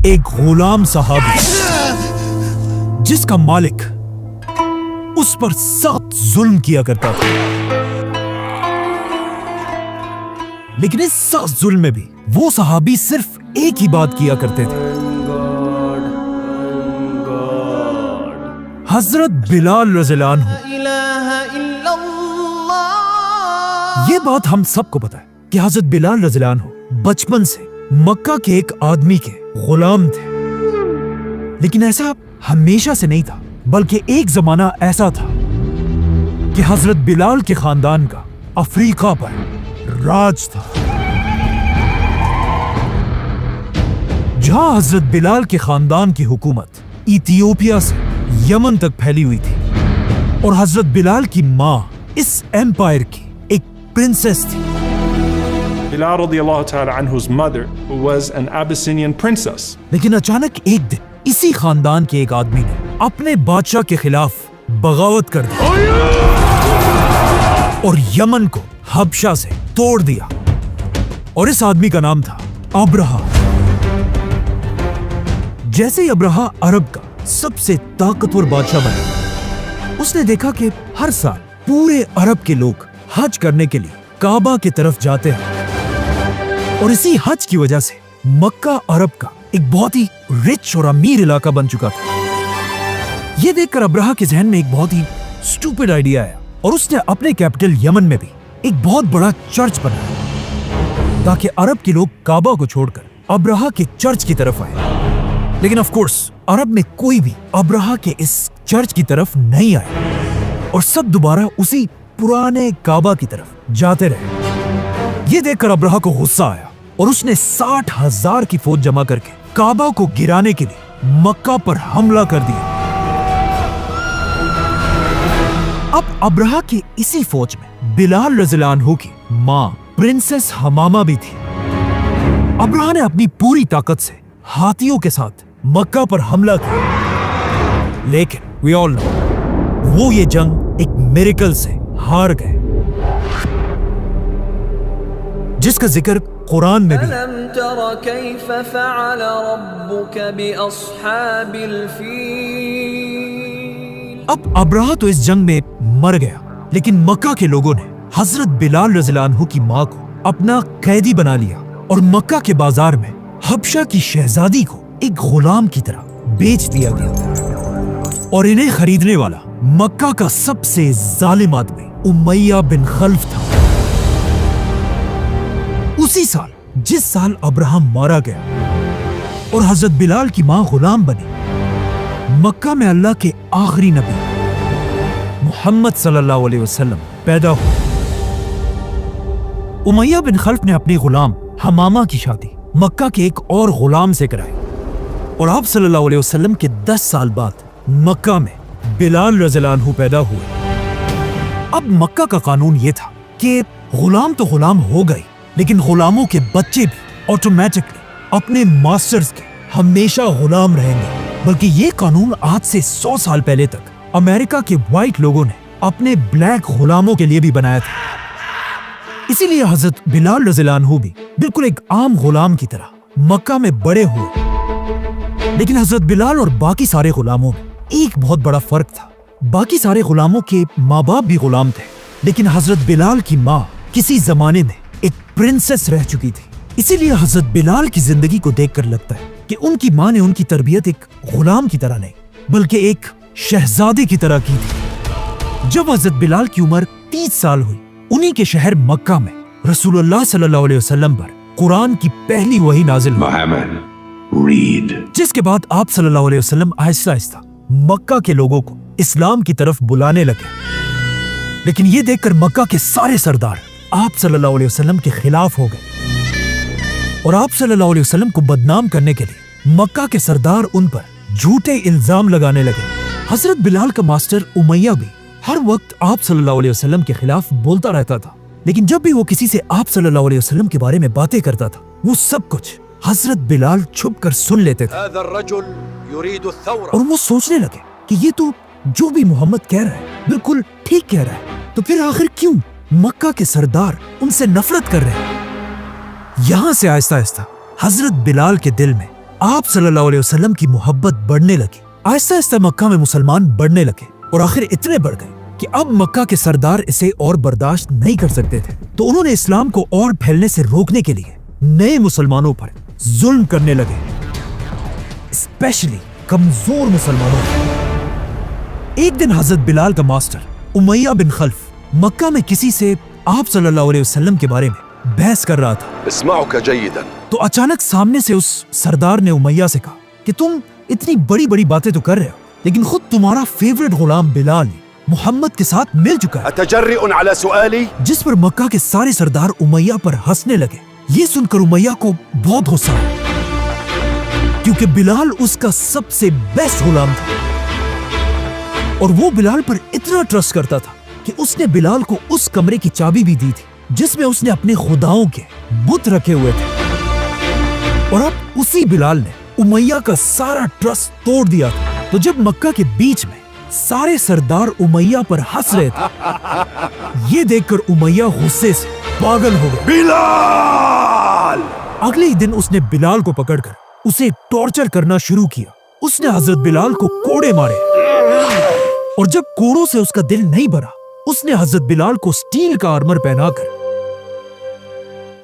ایک غلام صحابی جس کا مالک اس پر سخت ظلم کیا کرتا تھا، لیکن اس سخت ظلم میں بھی وہ صحابی صرف ایک ہی بات کیا کرتے تھے، حضرت بلال رضی اللہ عنہ۔ یہ بات ہم سب کو پتا ہے کہ حضرت بلال رضی اللہ عنہ بچپن سے مکہ کے ایک آدمی کے غلام تھے، لیکن ایسا ہمیشہ سے نہیں تھا، بلکہ ایک زمانہ ایسا تھا کہ حضرت بلال کے خاندان کا افریقہ پر راج تھا، جہاں حضرت بلال کے خاندان کی حکومت ایتھیوپیا سے یمن تک پھیلی ہوئی تھی، اور حضرت بلال کی ماں اس ایمپائر کی ایک پرنسس تھی۔ Bilal radiallahu ta'ala anhu's mother was an Abyssinian princess. لیکن اچانک ایک دن اسی خاندان کے ایک آدمی نے اپنے بادشاہ کے خلاف بغاوت کر دی اور یمن کو حبشہ سے توڑ دیا، اور اس آدمی کا نام تھا ابرہہ۔ جیسے ہی ابرہہ عرب کا سب سے طاقتور بادشاہ بنا، اس نے دیکھا کہ ہر سال پورے عرب کے لوگ حج کرنے کے لیے کعبہ کی طرف جاتے ہیں، اور اسی حج کی وجہ سے مکہ عرب کا ایک بہت ہی رچ اور امیر علاقہ بن چکا تھا۔ یہ دیکھ کر ابرہہ کے ذہن میں ایک بہت ہی سٹوپڈ آئیڈیا آیا، اور اس نے اپنے کیپٹل یمن میں بھی ایک بہت بڑا چرچ بنایا تاکہ عرب کے لوگ کعبہ کو چھوڑ کر ابرہہ کے چرچ کی طرف آئے۔ لیکن آف کورس عرب میں کوئی بھی ابرہہ کے اس چرچ کی طرف نہیں آئے، اور سب دوبارہ اسی پرانے کعبہ کی طرف جاتے رہے۔ یہ دیکھ کر ابرہہ کو غصہ آیا، اور اس نے 60,000 کی فوج جمع کر کے کعبہ کو گرانے کے لیے مکہ پر حملہ کر دیا۔ اب ابرہہ کی اسی فوج میں بلال رضی اللہ عنہ کی ماں پرنسس حمامہ بھی تھی۔ ابرہہ نے اپنی پوری طاقت سے ہاتھیوں کے ساتھ مکہ پر حملہ کیا، لیکن we all know وہ یہ جنگ ایک میریکل سے ہار گئے، جس کا ذکر قرآن میں بھی۔ أَلَمْ تَرَ كَيْفَ فَعَلَ رَبُّكَ بِأَصْحَابِ الْفِيلِ۔ اب ابرہہ تو اس جنگ میں مر گیا، لیکن مکہ کے لوگوں نے حضرت بلال رضی اللہ عنہ کی ماں کو اپنا قیدی بنا لیا، اور مکہ کے بازار میں حبشہ کی شہزادی کو ایک غلام کی طرح بیچ دیا گیا، اور انہیں خریدنے والا مکہ کا سب سے ظالم آدمی امیہ بن خلف تھا۔ اسی سال جس سال ابرہہ مارا گیا اور حضرت بلال کی ماں غلام بنی، مکہ میں اللہ کے آخری نبی محمد صلی اللہ علیہ وسلم پیدا ہوئے۔ امیہ بن خلف نے اپنی غلام حمامہ کی شادی مکہ کے ایک اور غلام سے کرائی، اور آپ صلی اللہ علیہ وسلم کے 10 سال بعد مکہ میں بلال رضی اللہ عنہ پیدا ہوئے۔ اب مکہ کا قانون یہ تھا کہ غلام تو غلام ہو گئی، لیکن غلاموں کے بچے بھی آٹومیٹکلی اپنے ماسٹرز کے ہمیشہ غلام رہیں گے، بلکہ یہ قانون آج سے 100 سال پہلے تک امریکہ کے وائٹ لوگوں نے اپنے بلیک غلاموں کے لیے بھی بنایا تھا۔ اسی لیے حضرت بلال رضی اللہ عنہ بھی بالکل ایک عام غلام کی طرح مکہ میں بڑے ہوئے، لیکن حضرت بلال اور باقی سارے غلاموں میں ایک بہت بڑا فرق تھا۔ باقی سارے غلاموں کے ماں باپ بھی غلام تھے، لیکن حضرت بلال کی ماں کسی زمانے میں ایک پرنسس رہ چکی تھی، اسی لیے حضرت بلال کی زندگی کو دیکھ کر لگتا ہے کہ ان کی ماں نے ان کی تربیت ایک غلام کی طرح نہیں بلکہ ایک شہزادے کی طرح کی تھی۔ جب حضرت بلال کی عمر 30 سال ہوئی، انہی کے شہر مکہ میں رسول اللہ صلی اللہ علیہ وسلم پر قرآن کی پہلی وحی نازل ہوئی، جس کے بعد آپ صلی اللہ علیہ وسلم آہستہ آہستہ مکہ کے لوگوں کو اسلام کی طرف بلانے لگے۔ لیکن یہ دیکھ کر مکہ کے سارے سردار آپ صلی اللہ علیہ وسلم کے خلاف ہو گئے، اور آپ صلی اللہ علیہ وسلم کو بدنام کرنے کے لیے مکہ کے سردار ان پر جھوٹے الزام لگانے لگے۔ حضرت بلال کا ماسٹر امیہ بھی ہر وقت آپ صلی اللہ علیہ وسلم کے خلاف بولتا رہتا تھا، لیکن جب بھی وہ کسی سے آپ صلی اللہ علیہ وسلم کے بارے میں باتیں کرتا تھا، وہ سب کچھ حضرت بلال چھپ کر سن لیتے تھے، اور وہ سوچنے لگے کہ یہ تو جو بھی محمد کہہ رہا ہے بالکل ٹھیک کہہ رہا ہے، تو پھر آخر کیوں مکہ کے سردار ان سے نفرت کر رہے ہیں؟ یہاں سے آہستہ آہستہ حضرت بلال کے دل میں آپ صلی اللہ علیہ وسلم کی محبت بڑھنے لگی. آہستہ آہستہ مکہ میں مسلمان بڑھنے لگے اور آخر اتنے بڑھ گئے کہ اب مکہ کے سردار اسے اور برداشت نہیں کر سکتے تھے. تو انہوں نے اسلام کو اور پھیلنے سے روکنے کے لیے نئے مسلمانوں پر ظلم کرنے لگے, اسپیشلی کمزور مسلمانوں پر. ایک دن حضرت بلال کا ماسٹر امیہ بن خلف مکہ میں کسی سے آپ صلی اللہ علیہ وسلم کے بارے میں بحث کر رہا تھا. اسمعک جیدا. تو اچانک سامنے سے اس سردار نے امیہ سے کہا کہ تم اتنی بڑی بڑی باتیں تو کر رہے ہو, لیکن خود تمہارا فیوریٹ غلام بلال محمد کے ساتھ مل چکا ہے. اتجرئ علی سؤالی. جس پر مکہ کے سارے سردار امیہ پر ہنسنے لگے. یہ سن کر امیہ کو بہت غصہ آیا, کیونکہ بلال اس کا سب سے بیسٹ غلام تھا اور وہ بلال پر اتنا ٹرسٹ کرتا تھا کہ اس نے بلال کو اس کمرے کی چابی بھی دی تھی جس میں اس نے اپنے خداؤں کے بت رکھے ہوئے تھے. اور اب اسی بلال نے امیہ کا سارا ٹرسٹ توڑ دیا تھا. تو جب مکہ کے بیچ میں سارے سردار امیہ پر ہنس رہے تھے, یہ دیکھ کر امیہ غصے سے پاگل ہو گیا. بلال. اگلے ہی دن اس نے بلال کو پکڑ کر اسے ٹارچر کرنا شروع کیا. اس نے حضرت بلال کو کوڑے مارے اور جب کوڑوں سے اس کا دل نہیں بھرا, اس نے حضرت بلال کو سٹیل کا آرمر پہنا کر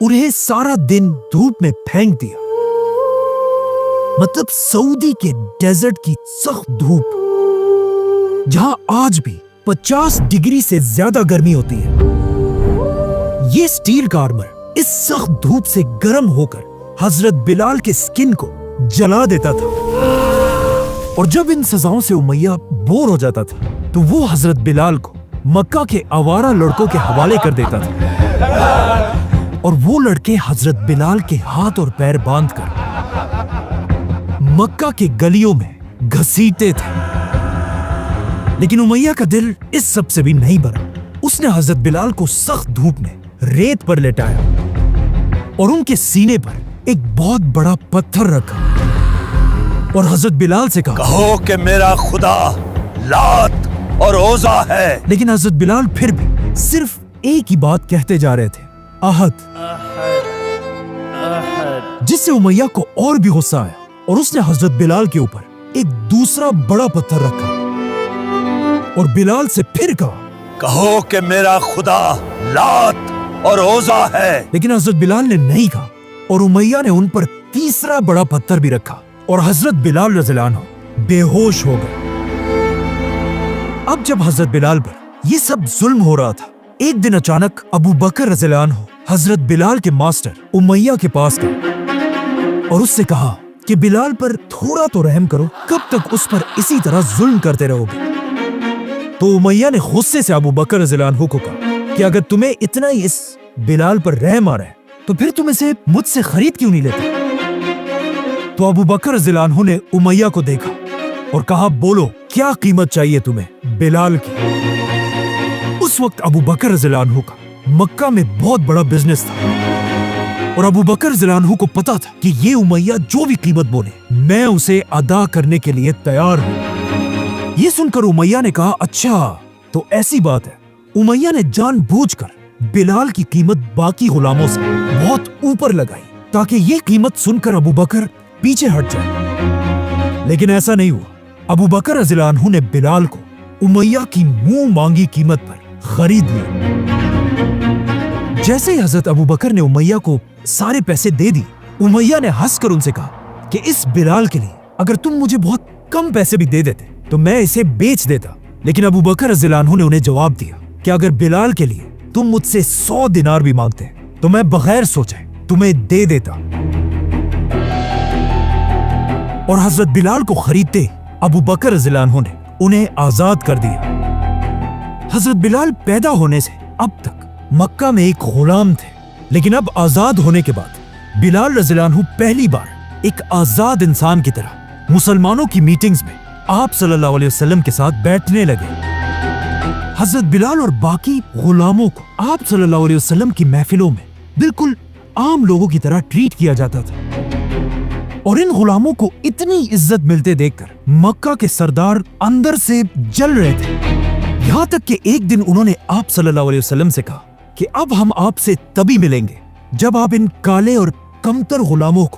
انہیں سارا دن دھوپ میں پھینک دیا. مطلب سعودی کے ڈیزرٹ کی سخت دھوپ, جہاں آج بھی 50 ڈگری سے زیادہ گرمی ہوتی ہے. یہ سٹیل کا آرمر اس سخت دھوپ سے گرم ہو کر حضرت بلال کے سکن کو جلا دیتا تھا. اور جب ان سزاؤں سے امیہ بور ہو جاتا تھا تو وہ حضرت بلال کو مکہ کے آوارہ لڑکوں کے حوالے کر دیتا تھا اور وہ لڑکے حضرت بلال کے ہاتھ اور پیر باندھ کر مکہ کے گلیوں میں گھسیٹتے تھے. لیکن امیہ کا دل اس سب سے بھی نہیں بھرا. اس نے حضرت بلال کو سخت دھوپ میں ریت پر لٹایا اور ان کے سینے پر ایک بہت بڑا پتھر رکھا اور حضرت بلال سے کہا, کہو کہ میرا خدا لات اور عزا ہے. لیکن حضرت بلال پھر بھی صرف ایک ہی بات کہتے جا رہے تھے, احد. جس سے امیہ کو اور بھی غصہ آیا اور اس نے حضرت بلال کے اوپر ایک دوسرا بڑا پتھر رکھا اور بلال سے پھر کہا, کہو کہ میرا خدا لات اور عزا ہے. لیکن حضرت بلال نے نہیں کہا اور امیہ نے ان پر تیسرا بڑا پتھر بھی رکھا اور حضرت بلال رضی اللہ عنہ بے ہوش ہو گئے. اب جب حضرت بلال پر یہ سب ظلم ہو رہا تھا, ایک دن اچانک ابو بکر رضی اللہ عنہ حضرت بلال کے ماسٹر امیہ کے پاس گئے اور اس سے کہا کہ بلال پر تھوڑا تو رحم کرو, کب تک اس پر اسی طرح ظلم کرتے رہو گے. تو امیہ نے غصے سے ابو بکر رضی اللہ عنہ کو کہا کہ اگر تمہیں اتنا ہی اس بلال پر رحم آ رہا ہے تو پھر تم اسے مجھ سے خرید کیوں نہیں لیتے. تو ابو بکر رضی اللہ عنہ نے امیہ کو دیکھا اور کہا, بولو کیا قیمت چاہیے تمہیں بلال کی. اس وقت ابو بکر رضی اللہ عنہ کا مکہ میں بہت بڑا بزنس تھا اور ابو بکر رضی اللہ عنہ کو پتا تھا کہ یہ امیہ جو بھی قیمت بولے میں اسے ادا کرنے کے لیے تیار ہوں. یہ سن کر امیہ نے کہا, اچھا تو ایسی بات ہے. امیہ نے جان بوجھ کر بلال کی قیمت باقی غلاموں سے بہت اوپر لگائی تاکہ یہ قیمت سن کر ابو بکر پیچھے ہٹ جائے. لیکن ایسا نہیں ہوا. ابو بکر رضی اللہ عنہ نے بلال کو امیہ کی منہ مانگی قیمت پر خرید لیا. جیسے ہی حضرت ابو بکر نے امیہ کو سارے پیسے دے دی, امیہ نے ہنس کر ان سے کہا کہ اس بلال کے لیے اگر تم مجھے بہت کم پیسے بھی دے دیتے تو میں اسے بیچ دیتا. لیکن ابو بکر رضی اللہ عنہ نے انہیں جواب دیا کہ اگر بلال کے لیے تم مجھ سے 100 دینار بھی مانگتے تو میں بغیر سوچے تمہیں دے دیتا. اور حضرت بلال کو خریدتے ابو بکر رضی اللہ عنہ نے انہیں آزاد کر دیا. حضرت بلال پیدا ہونے سے اب تک مکہ میں ایک غلام تھے, لیکن اب آزاد ہونے کے بعد بلال رضی اللہ عنہ پہلی بار ایک آزاد انسان کی طرح مسلمانوں کی میٹنگز میں آپ صلی اللہ علیہ وسلم کے ساتھ بیٹھنے لگے. حضرت بلال اور باقی غلاموں کو آپ صلی اللہ علیہ وسلم کی محفلوں میں بالکل عام لوگوں کی طرح ٹریٹ کیا جاتا تھا اور ان غلاموں کو اتنی عزت ملتے دیکھ کر مکہ کے سردار اندر سے جل رہے تھے. یہاں تک کہ ایک دن انہوں نے آپ صلی اللہ علیہ وسلم سے کہا کہ اب ہم آپ سے تبھی ملیں گے جب آپ ان کالے اور کمتر غلاموں کو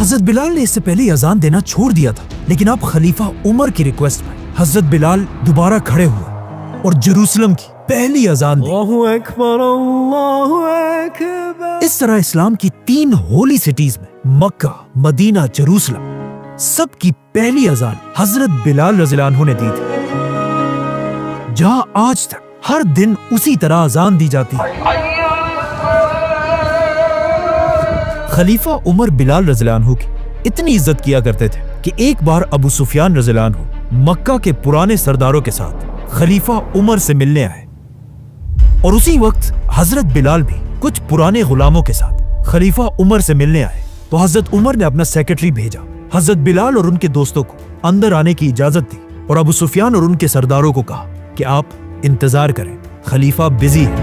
حضرت بلال نے اس سے پہلے اذان دینا چھوڑ دیا تھا، لیکن اب خلیفہ عمر کی ریکویسٹ پر حضرت بلال دوبارہ کھڑے ہوئے اور جیروسلم کی پہلی اذان دی۔ اللہ اکبر اللہ اکبر۔ اس طرح اسلام کی 3 ہولی سٹیز میں مکہ، مدینہ، جیروسلم، سب کی پہلی اذان حضرت بلال رضی اللہ عنہ نے دی تھی، جہاں آج تک ہر دن اسی طرح اذان دی جاتی ہے۔ خلیفہ عمر بلال رضی اللہ عنہ کی اتنی عزت کیا کرتے تھے کہ ایک بار ابو سفیان رضی اللہ عنہ مکہ کے پرانے سرداروں کے ساتھ خلیفہ عمر سے ملنے آئے، اور اسی وقت حضرت بلال بھی کچھ پرانے غلاموں کے ساتھ خلیفہ عمر سے ملنے آئے، تو حضرت عمر نے اپنا سیکرٹری بھیجا، حضرت بلال اور ان کے دوستوں کو اندر آنے کی اجازت دی، اور ابو سفیان اور ان کے سرداروں کو کہا کہ آپ انتظار کریں، خلیفہ بزی ہے۔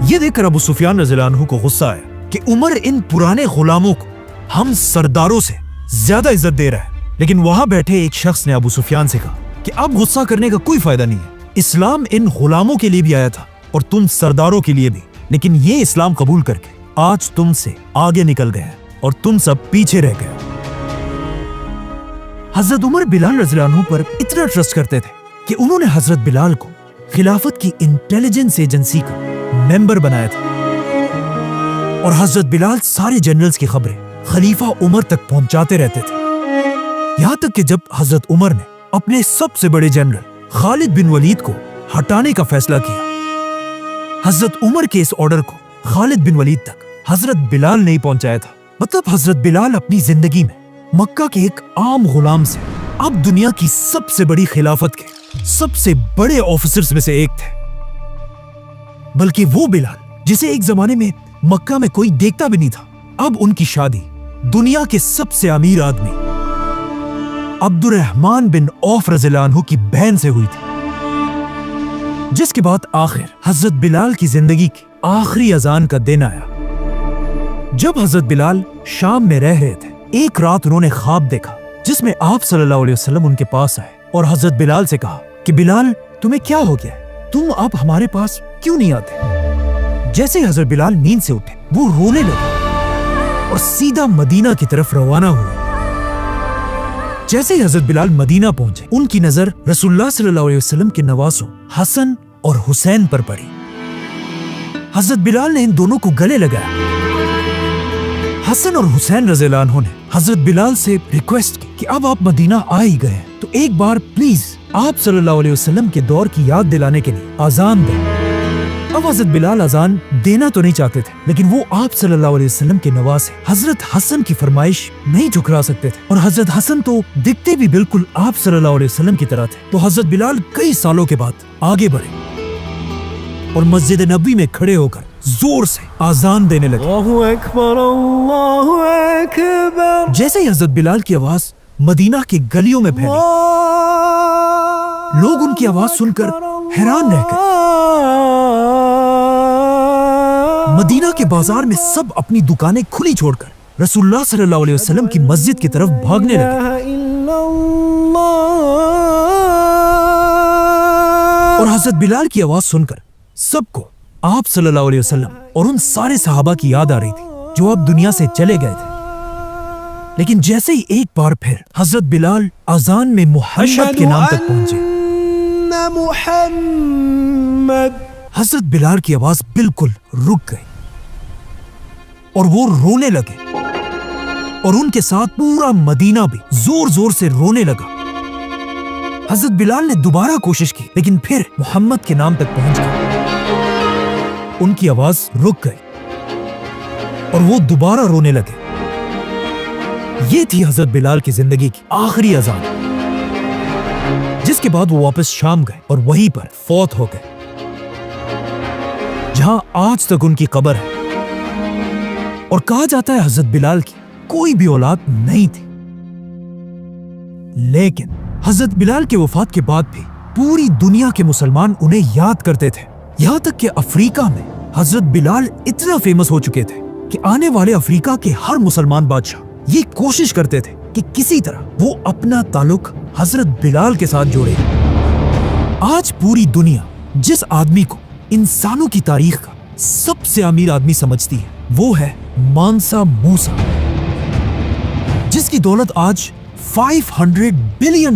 یہ دیکھ کر ابو سفیان رضی اللہ عنہ کو غصہ آیا کہ عمر ان پرانے غلاموں کو ہم سرداروں سے زیادہ عزت دے رہا ہے، لیکن وہاں بیٹھے ایک شخص نے ابو سفیان سے کہا کہ اب غصہ کرنے کا کوئی فائدہ نہیں ہے، اسلام ان غلاموں کے لیے بھی آیا تھا اور تم سرداروں کے لیے بھی، لیکن یہ اسلام قبول کر کے آج تم سے آگے نکل گئے اور تم سب پیچھے رہ گئے۔ حضرت عمر بلال رضی اللہ عنہ پر اتنا ٹرسٹ کرتے تھے کہ انہوں نے حضرت بلال کو خلافت کی انٹیلیجنس ایجنسی کا ممبر بنایا تھا، اور حضرت بلال سارے جنرلز کی خبریں خلیفہ عمر تک پہنچاتے رہتے تھے، یہاں تک کہ جب حضرت عمر نے اپنے سب سے بڑے جنرل خالد بن ولید کو ہٹانے کا فیصلہ کیا، حضرت عمر کے اس آرڈر کو خالد بن ولید تک حضرت بلال نے پہنچایا تھا۔ مطلب حضرت بلال اپنی زندگی میں مکہ کے ایک عام غلام سے اب دنیا کی سب سے بڑی خلافت کے سب سے بڑے آفیسرز میں سے ایک تھے، بلکہ وہ بلال جسے ایک زمانے میں مکہ میں کوئی دیکھتا بھی نہیں تھا، اب ان کی شادی دنیا کے سب سے امیر آدمی عبد الرحمن بن عوف رضی اللہ عنہ کی بہن سے ہوئی تھی، جس کے بعد آخر حضرت بلال کی زندگی کی آخری اذان کا دن آیا۔ جب حضرت بلال شام میں رہ رہے تھے، ایک رات انہوں نے خواب دیکھا جس میں آپ صلی اللہ علیہ وسلم ان کے پاس آئے اور حضرت بلال سے کہا کہ بلال تمہیں کیا ہو گیا ہے، تم اب ہمارے پاس کیوں نہیں آتے؟ جیسے ہی حضرت بلال نیند سے اٹھے وہ رونے لگے اور سیدھا مدینہ کی طرف روانہ ہوئے۔ جیسے ہی حضرت بلال مدینہ پہنچے، ان کی نظر رسول اللہ صلی اللہ علیہ وسلم کے نواسوں حسن اور حسین پر پڑی۔ حضرت بلال نے ان دونوں کو گلے لگایا۔ حسن اور حسین رضی اللہ عنہ نے حضرت بلال سے ریکویسٹ کی کہ اب آپ مدینہ آ ہی گئے ہیں تو ایک بار پلیز آپ صلی اللہ علیہ وسلم کے دور کی یاد دلانے کے لیے اذان دیں۔ اب حضرت بلال اذان دینا تو نہیں چاہتے تھے، لیکن وہ آپ صلی اللہ علیہ وسلم کے نواسے حضرت حسن کی فرمائش نہیں ٹھکرا سکتے تھے، اور حضرت حسن تو دکھتے بھی بالکل آپ صلی اللہ علیہ وسلم کی طرح تھے۔ تو حضرت بلال کئی سالوں کے بعد آگے بڑھے اور مسجد نبوی میں کھڑے ہو کر زور سے اذان دینے لگے۔ اللہ اکبر اللہ اکبر۔ جیسے ہی حضرت بلال کی آواز مدینہ کی گلیوں میں پھیلی، لوگ ان کی آواز سن کر حیران رہ گئے۔ مدینہ کے بازار میں سب اپنی دکانیں کھلی چھوڑ کر رسول اللہ صلی اللہ علیہ وسلم کی مسجد کی طرف بھاگنے لگے، اور حضرت بلال کی آواز سن کر سب کو آپ صلی اللہ علیہ وسلم اور ان سارے صحابہ کی یاد آ رہی تھی جو اب دنیا سے چلے گئے تھے۔ لیکن جیسے ہی ایک بار پھر حضرت بلال اذان میں محمد کے نام تک پہنچے، محمد، حضرت بلال کی آواز بالکل رک گئی اور وہ رونے لگے، اور ان کے ساتھ پورا مدینہ بھی زور زور سے رونے لگا۔ حضرت بلال نے دوبارہ کوشش کی، لیکن پھر محمد کے نام تک پہنچ گئے، ان کی آواز رک گئی اور وہ دوبارہ رونے لگے۔ یہ تھی حضرت بلال کی زندگی کی آخری اذان، جس کے بعد وہ واپس شام گئے اور وہیں پر فوت ہو گئے، جہاں آج تک ان کی قبر ہے، اور کہا جاتا ہے حضرت بلال کی کوئی بھی اولاد نہیں تھی۔ لیکن حضرت بلال کے وفات کے بعد بھی پوری دنیا کے مسلمان انہیں یاد کرتے تھے، یہاں تک کہ افریقہ میں حضرت بلال اتنا فیمس ہو چکے تھے کہ آنے والے افریقہ کے ہر مسلمان بادشاہ یہ کوشش کرتے تھے کہ کسی طرح وہ اپنا تعلق حضرت بلال کے ساتھ جوڑے۔ آج پوری دنیا جس آدمی کو انسانوں کی تاریخ کا سب سے امیر آدمی سمجھتی ہے وہ ہے مانسا موسیٰ۔ کی دولت آج $500 بلین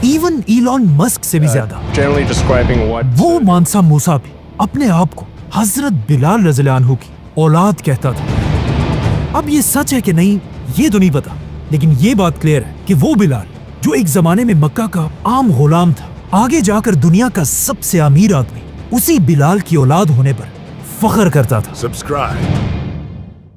ایون ایلون مسک سے بھی زیادہ۔ generally describing what وہ مانسا موسیٰ بھی اپنے آپ کو حضرت بلال رضی اللہ عنہ کی اولاد کہتا تھا۔ اب یہ سچ ہے کہ نہیں یہ تو نہیں پتا، لیکن یہ بات کلیئر ہے کہ وہ بلال جو ایک زمانے میں مکہ کا عام غلام تھا، آگے جا کر دنیا کا سب سے امیر آدمی، اسی بلال کی اولاد ہونے پر فخر کرتا تھا۔ Subscribe.